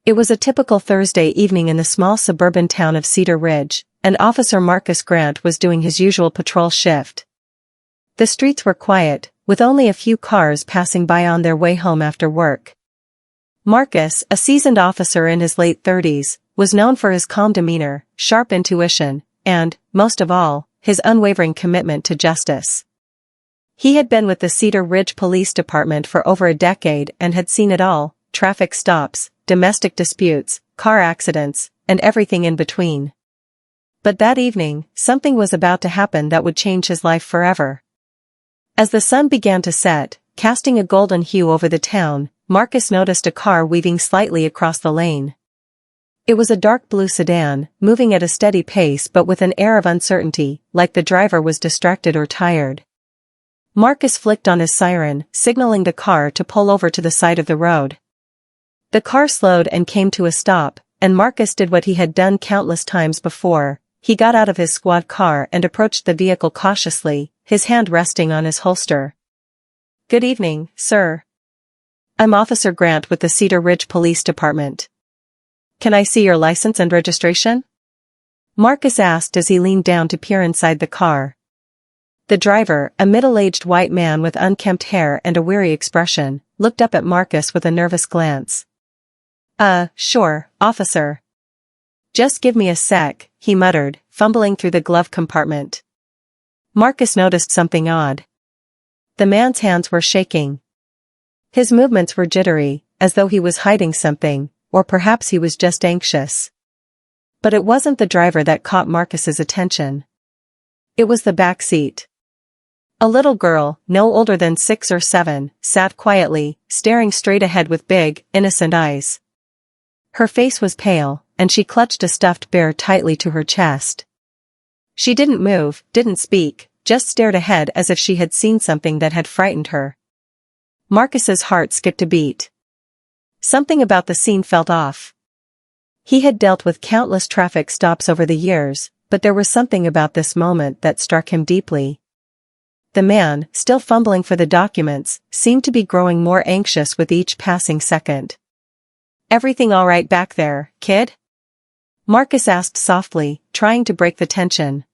It was a typical Thursday evening in the small suburban town of Cedar Ridge, and Officer Marcus Grant was doing his usual patrol shift. The streets were quiet, with only a few cars passing by on their way home after work. Marcus, a seasoned officer in his late 30s, was known for his calm demeanor, sharp intuition, and, most of all, his unwavering commitment to justice. He had been with the Cedar Ridge Police Department for over a decade and had seen it all: traffic stops, domestic disputes, car accidents, and everything in between. But that evening, something was about to happen that would change his life forever. As the sun began to set, casting a golden hue over the town, Marcus noticed a car weaving slightly across the lane. It was a dark blue sedan, moving at a steady pace but with an air of uncertainty, like the driver was distracted or tired. Marcus flicked on his siren, signaling the car to pull over to the side of the road. The car slowed and came to a stop, and Marcus did what he had done countless times before. He got out of his squad car and approached the vehicle cautiously, his hand resting on his holster. "Good evening, sir. I'm Officer Grant with the Cedar Ridge Police Department. Can I see your license and registration?" Marcus asked as he leaned down to peer inside the car. The driver, a middle-aged white man with unkempt hair and a weary expression, looked up at Marcus with a nervous glance. Sure, officer. Just give me a sec," he muttered, fumbling through the glove compartment. Marcus noticed something odd. The man's hands were shaking. His movements were jittery, as though he was hiding something, or perhaps he was just anxious. But it wasn't the driver that caught Marcus's attention. It was the back seat. A little girl, no older than 6 or 7, sat quietly, staring straight ahead with big, innocent eyes. Her face was pale, and she clutched a stuffed bear tightly to her chest. She didn't move, didn't speak, just stared ahead as if she had seen something that had frightened her. Marcus's heart skipped a beat. Something about the scene felt off. He had dealt with countless traffic stops over the years, but there was something about this moment that struck him deeply. The man, still fumbling for the documents, seemed to be growing more anxious with each passing second. "Everything all right back there, kid?" Marcus asked softly, trying to break the tension.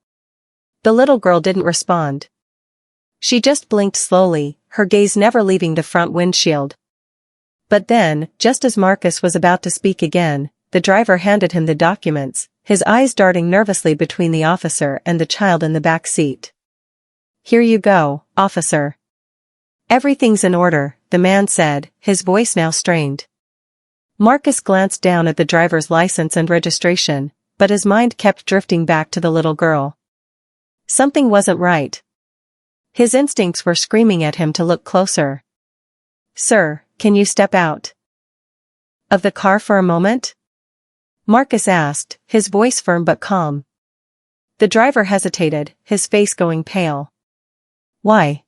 The little girl didn't respond. She just blinked slowly, her gaze never leaving the front windshield. But then, just as Marcus was about to speak again, the driver handed him the documents, his eyes darting nervously between the officer and the child in the back seat. "Here you go, officer." "Everything's in order," the man said, his voice now strained. Marcus glanced down at the driver's license and registration, but his mind kept drifting back to the little girl. Something wasn't right. His instincts were screaming at him to look closer. "Sir, can you step out of the car for a moment?" Marcus asked, his voice firm but calm. The driver hesitated, his face going pale. "Why?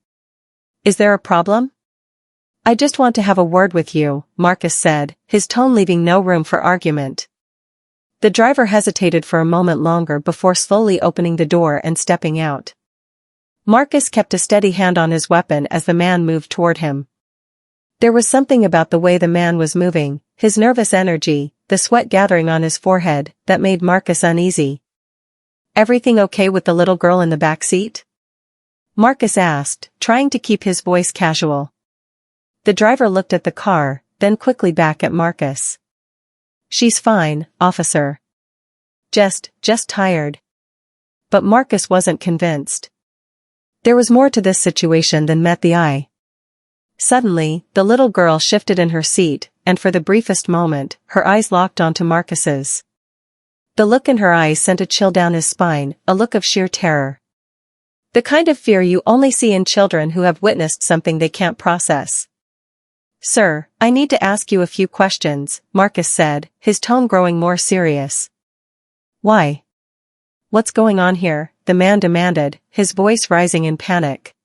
Is there a problem?" "I just want to have a word with you," Marcus said, his tone leaving no room for argument. The driver hesitated for a moment longer before slowly opening the door and stepping out. Marcus kept a steady hand on his weapon as the man moved toward him. There was something about the way the man was moving, his nervous energy, the sweat gathering on his forehead, that made Marcus uneasy. "Everything okay with the little girl in the back seat?" Marcus asked, trying to keep his voice casual. The driver looked at the car, then quickly back at Marcus. "She's fine, officer. Just tired." But Marcus wasn't convinced. There was more to this situation than met the eye. Suddenly, the little girl shifted in her seat, and for the briefest moment, her eyes locked onto Marcus's. The look in her eyes sent a chill down his spine, a look of sheer terror. The kind of fear you only see in children who have witnessed something they can't process. "Sir, I need to ask you a few questions," Marcus said, his tone growing more serious. "Why? What's going on here?" the man demanded, his voice rising in panic.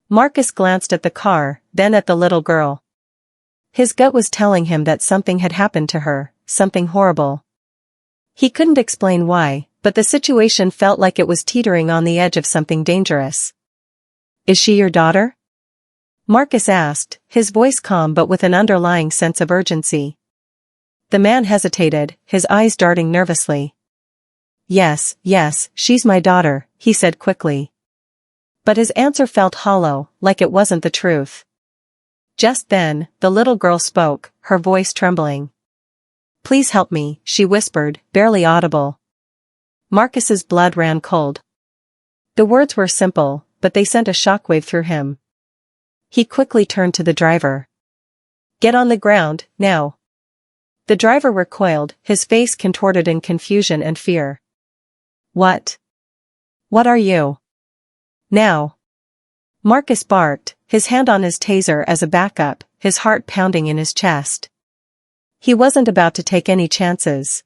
Marcus glanced at the car, then at the little girl. His gut was telling him that something had happened to her, something horrible. He couldn't explain why, but the situation felt like it was teetering on the edge of something dangerous. "Is she your daughter?" Marcus asked, his voice calm but with an underlying sense of urgency. The man hesitated, his eyes darting nervously. Yes, she's my daughter, he said quickly. But his answer felt hollow, like it wasn't the truth. Just then, the little girl spoke, her voice trembling. Please help me, she whispered, barely audible. Marcus's blood ran cold. The words were simple, but they sent a shockwave through him. He quickly turned to the driver. Get on the ground, now. The driver recoiled, his face contorted in confusion and fear. What? What are you? Now. Marcus barked, his hand on his taser as a backup, his heart pounding in his chest. He wasn't about to take any chances.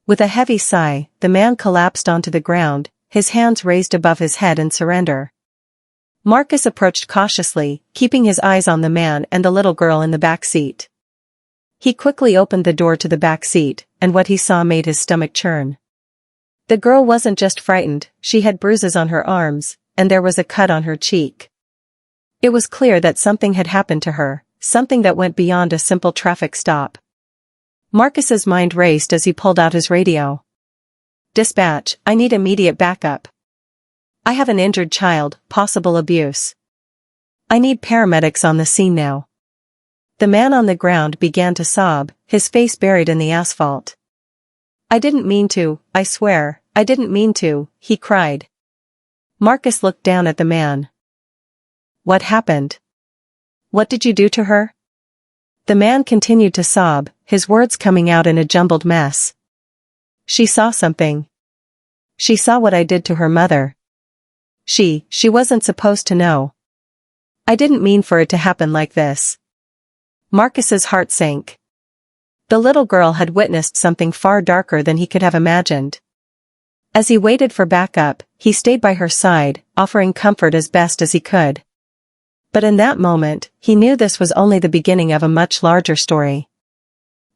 With a heavy sigh, the man collapsed onto the ground, his hands raised above his head in surrender. Marcus approached cautiously, keeping his eyes on the man and the little girl in the back seat. He quickly opened the door to the back seat, and what he saw made his stomach churn. The girl wasn't just frightened, she had bruises on her arms, and there was a cut on her cheek. It was clear that something had happened to her, something that went beyond a simple traffic stop. Marcus's mind raced as he pulled out his radio. Dispatch, I need immediate backup. I have an injured child, possible abuse. I need paramedics on the scene now. The man on the ground began to sob, his face buried in the asphalt. I didn't mean to, I swear, I didn't mean to, he cried. Marcus looked down at the man. What happened? What did you do to her? The man continued to sob, his words coming out in a jumbled mess. She saw something. She saw what I did to her mother. She wasn't supposed to know. I didn't mean for it to happen like this. Marcus's heart sank. The little girl had witnessed something far darker than he could have imagined. As he waited for backup, he stayed by her side, offering comfort as best as he could. But in that moment, he knew this was only the beginning of a much larger story.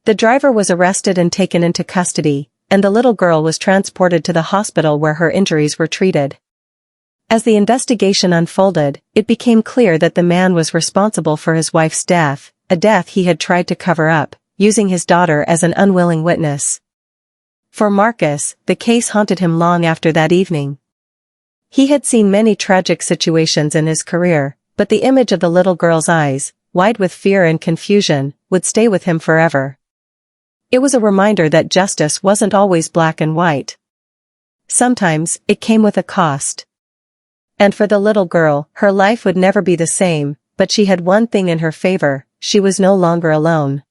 The driver was arrested and taken into custody, and the little girl was transported to the hospital where her injuries were treated. As the investigation unfolded, it became clear that the man was responsible for his wife's death, a death he had tried to cover up, using his daughter as an unwilling witness. For Marcus, the case haunted him long after that evening. He had seen many tragic situations in his career, but the image of the little girl's eyes, wide with fear and confusion, would stay with him forever. It was a reminder that justice wasn't always black and white. Sometimes, it came with a cost. And for the little girl, her life would never be the same, but she had one thing in her favor, she was no longer alone.